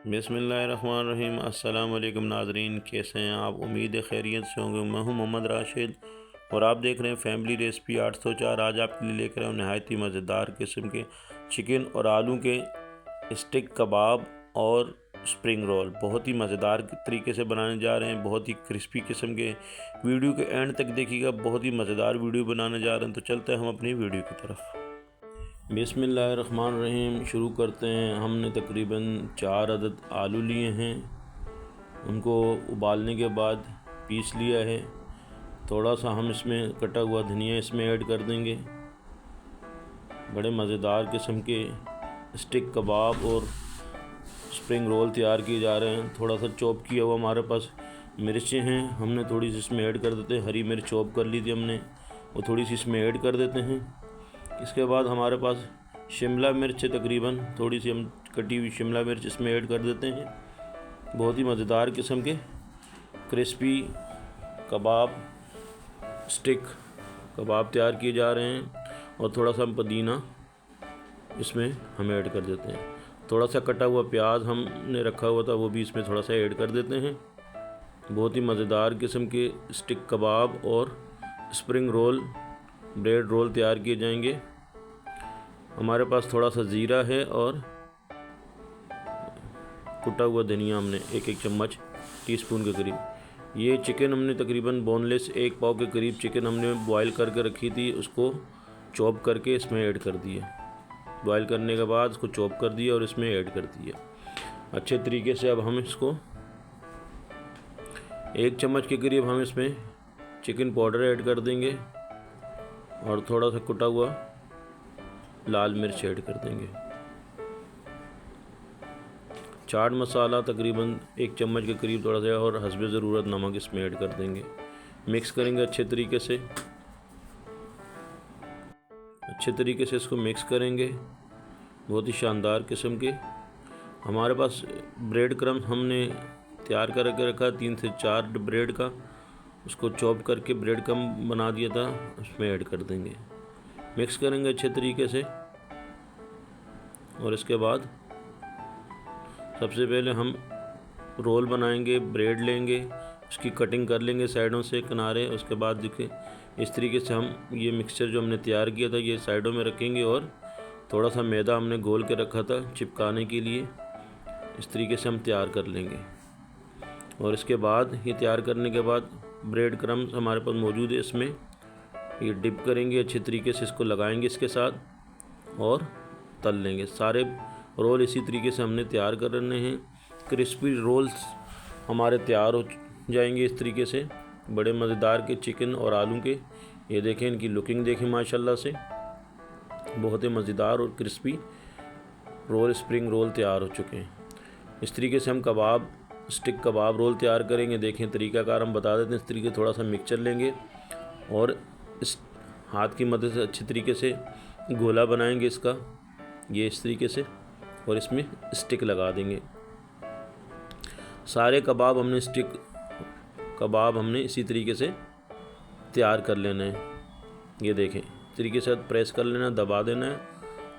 बिस्मिल्लाहिर्रहमानिर्रहीम। अस्सलाम वालेकुम नाज़रीन, कैसे हैं आप? उम्मीद है खैरियत से होंगे। मैं हूं मोहम्मद राशिद और आप देख रहे हैं फैमिली रेसिपी 804। आज आपके लिए लेकर आए नहायत ही मज़ेदार किस्म के चिकन और आलू के स्टिक कबाब और स्प्रिंग रोल। बहुत ही मज़ेदार तरीके से बनाने जा रहे हैं, बहुत ही क्रिस्पी किस्म के। वीडियो के एंड तक देखिएगा, बहुत ही मज़ेदार वीडियो बनाने जा रहे हैं। तो चलते हैं हम अपनी वीडियो की तरफ। बिस्मिल्लाहिर्रहमानिर्रहीम, शुरू करते हैं। हमने तकरीबन 4 अदद आलू लिए हैं, उनको उबालने के बाद पीस लिया है। थोड़ा सा हम इसमें कटा हुआ धनिया इसमें ऐड कर देंगे। बड़े मज़ेदार किस्म के स्टिक कबाब और स्प्रिंग रोल तैयार किए जा रहे हैं। थोड़ा सा चॉप किया हुआ हमारे पास मिर्चें हैं, हमने थोड़ी सी इसमें ऐड कर देते हैं। हरी मिर्च चॉप कर ली थी हमने, वो थोड़ी सी इसमें ऐड कर देते हैं। इसके बाद हमारे पास शिमला मिर्च है, तकरीबन थोड़ी सी हम कटी हुई शिमला मिर्च इसमें ऐड कर देते हैं। बहुत ही मज़ेदार किस्म के क्रिस्पी कबाब स्टिक कबाब तैयार किए जा रहे हैं। और थोड़ा सा पुदीना इसमें हम ऐड कर देते हैं। थोड़ा सा कटा हुआ प्याज हमने रखा हुआ था, वो भी इसमें थोड़ा सा ऐड कर देते हैं। बहुत ही मज़ेदार किस्म के स्टिक कबाब और स्प्रिंग रोल ब्रेड रोल तैयार किए जाएंगे। हमारे पास थोड़ा सा ज़ीरा है और कुटा हुआ धनिया हमने एक चम्मच टीस्पून के करीब। ये चिकन हमने तकरीबन बोनलेस 1 पाव के करीब चिकन हमने बॉईल करके रखी थी, उसको चॉप करके इसमें ऐड कर दिया। बॉईल करने के बाद उसको चॉप कर दिया और इसमें ऐड कर दिया अच्छे तरीके से। अब हम इसको 1 चम्मच के करीब हम इसमें चिकन पाउडर ऐड कर देंगे और थोड़ा सा कुटा हुआ लाल मिर्च ऐड कर देंगे। चाट मसाला तकरीबन 1 चम्मच के करीब थोड़ा सा, और हस्बे ज़रूरत नमक इसमें ऐड कर देंगे। मिक्स करेंगे अच्छे तरीके से, इसको मिक्स करेंगे। बहुत ही शानदार किस्म के हमारे पास ब्रेड क्रम्स हमने तैयार करके रखा 3 से 4 ब्रेड का, उसको चॉप करके ब्रेड क्रम्ब बना दिया था, उसमें ऐड कर देंगे। मिक्स करेंगे अच्छे तरीके से। और इसके बाद सबसे पहले हम रोल बनाएंगे। ब्रेड लेंगे, उसकी कटिंग कर लेंगे साइडों से किनारे। उसके बाद देखिए इस तरीके से हम ये मिक्सचर जो हमने तैयार किया था ये साइडों में रखेंगे। और थोड़ा सा मैदा हमने घोल के रखा था चिपकाने के लिए, इस तरीके से हम तैयार कर लेंगे। और इसके बाद ये तैयार करने के बाद ब्रेड क्रम्स हमारे पास मौजूद है, इसमें ये डिप करेंगे अच्छे तरीके से, इसको लगाएंगे इसके साथ और तल लेंगे। सारे रोल इसी तरीके से हमने तैयार करने हैं। क्रिस्पी रोल्स हमारे तैयार हो जाएंगे इस तरीके से, बड़े मज़ेदार के चिकन और आलू के। ये देखें, इनकी लुकिंग देखें माशाल्लाह से, बहुत ही मज़ेदार और क्रिस्पी रोल स्प्रिंग रोल तैयार हो चुके हैं। इस तरीके से हम कबाब स्टिक कबाब रोल तैयार करेंगे। देखें तरीक़ाकार हम बता देते हैं। इस तरीके थोड़ा सा मिक्सचर लेंगे और इस हाथ की मदद से अच्छे तरीके से गोला बनाएंगे इसका, ये इस तरीके से, और इसमें स्टिक लगा देंगे। सारे कबाब हमने इसी तरीके से तैयार कर लेना है। ये देखें, इस तरीके से प्रेस कर लेना, दबा देना है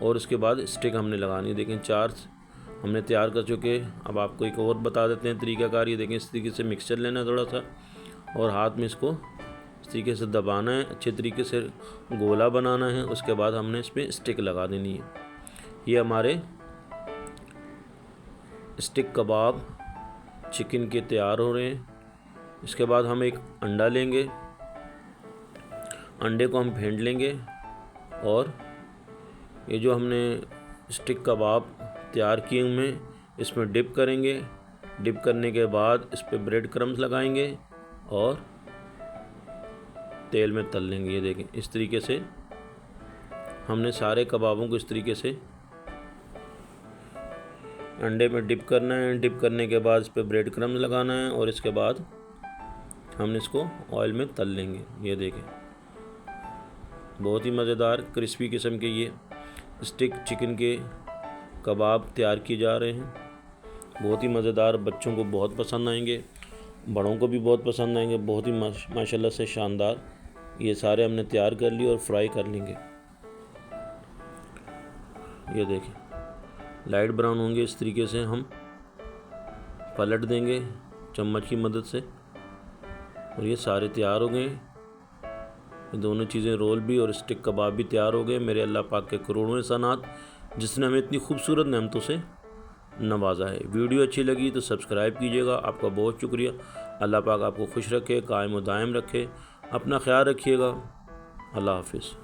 और उसके बाद स्टिक हमने लगानी है। देखें 4 हमने तैयार कर चुके। अब आपको एक और बता देते हैं तरीक़ाकार। ये देखें, इस तरीके से मिक्सचर लेना है थोड़ा सा और हाथ में इसको इस तरीके से दबाना है, अच्छे तरीके से गोला बनाना है। उसके बाद हमने इसमें स्टिक लगा देनी है। ये हमारे स्टिक कबाब चिकन के तैयार हो रहे हैं। इसके बाद हम एक अंडा लेंगे, अंडे को हम फेंट लेंगे और ये जो हमने स्टिक कबाब तैयार किए हुए इसमें डिप करेंगे। डिप करने के बाद इस पर ब्रेड क्रम्स लगाएंगे और तेल में तल लेंगे। ये देखें, इस तरीके से हमने सारे कबाबों को इस तरीके से अंडे में डिप करना है। डिप करने के बाद इस पर ब्रेड क्रम्स लगाना है और इसके बाद हमने इसको ऑयल में तल लेंगे। ये देखें, बहुत ही मज़ेदार क्रिस्पी किस्म के ये स्टिक चिकन के कबाब तैयार किए जा रहे हैं। बहुत ही मज़ेदार, बच्चों को बहुत पसंद आएंगे, बड़ों को भी बहुत पसंद आएंगे। बहुत ही माशाल्लाह से शानदार ये सारे हमने तैयार कर लिए और फ्राई कर लेंगे। ये देखें, लाइट ब्राउन होंगे इस तरीके से हम पलट देंगे चम्मच की मदद से और ये सारे तैयार हो गए। ये दोनों चीज़ें, रोल भी और स्टिक कबाब भी तैयार हो गए। मेरे अल्लाह पाक के करोड़ों एहसानात जिसने हमें इतनी खूबसूरत नेमतों से नवाजा है। वीडियो अच्छी लगी तो सब्सक्राइब कीजिएगा। आपका बहुत शुक्रिया। अल्लाह पाक आपको खुश रखे, कायम व दायम रखे। अपना ख्याल रखिएगा। अल्लाह हाफिज़।